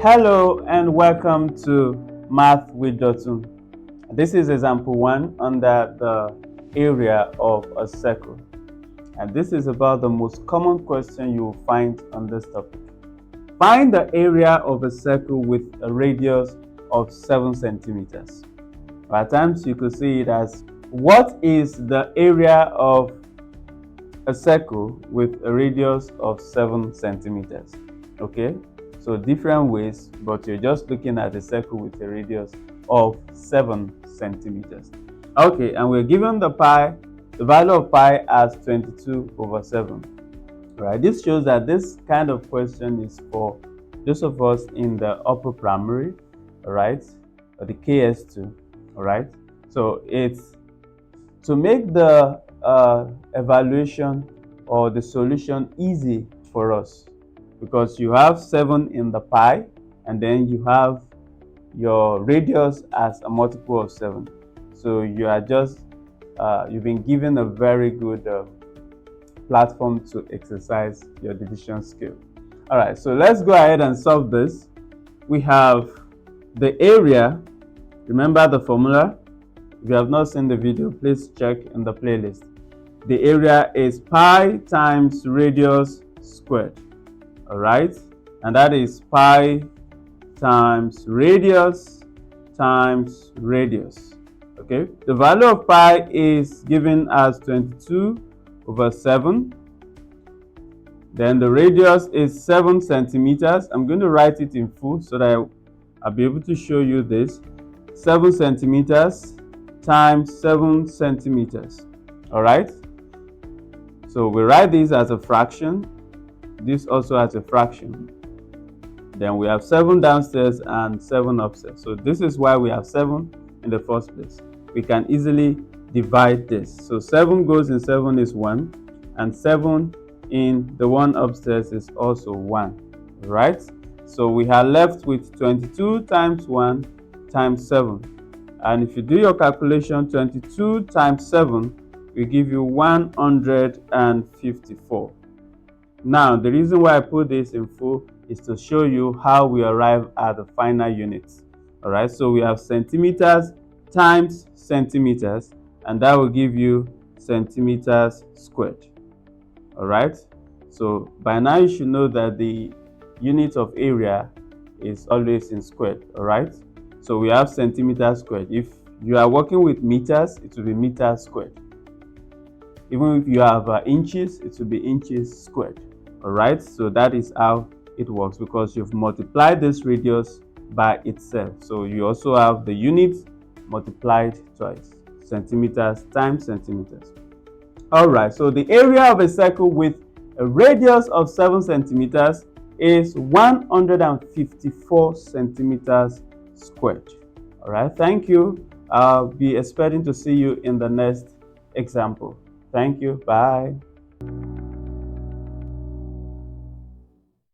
Hello and welcome to Math with Dotun. This is example 1 under the area of a circle. And this is about the most common question you will find on this topic. Find the area of a circle with a radius of 7 centimeters. At times you could see it as, what is the area of a circle with a radius of 7 centimeters? Okay, so different ways, but you're just looking at a circle with a radius of 7 centimeters. Okay, and we're given the value of pi as 22/7. Right, this shows that this kind of question is for those of us in the upper primary, all right, or the KS2, all right. So it's to make the evaluation or the solution easy for us, because you have 7 in the pi and then you have your radius as a multiple of 7. So you are just you've been given a very good platform to exercise your division skill. All right, so let's go ahead and solve this. We have the area. Remember the formula. If you have not seen the video, please check in the playlist. The area is pi times radius squared. All right, and that is pi times radius. Okay, the value of pi is given as 22/7. Then the radius is 7 centimeters. I'm going to write it in full so that I'll be able to show you this. 7 centimeters times 7 centimeters. All right, so we write this as a fraction, this also as a fraction. Then we have 7 downstairs and 7 upstairs. So this is why we have 7 in the first place. We can easily divide this. So 7 goes in 7 is 1, and 7 in the one upstairs is also 1, right? So we are left with 22 times 1 times 7. And if you do your calculation, 22 times 7 will give you 154. Now, the reason why I put this in full is to show you how we arrive at the final units. All right, so we have centimeters times centimeters, and that will give you centimeters squared. All right, so by now you should know that the unit of area is always in squared. All right, so we have centimeters squared. If you are working with meters, it will be meters squared. Even if you have inches, it will be inches squared. All right, so that is how it works, because you've multiplied this radius by itself. So you also have the units multiplied twice, centimeters times centimeters. All right, so the area of a circle with a radius of 7 centimeters is 154 centimeters squared. All right, thank you. I'll be expecting to see you in the next example. Thank you. Bye.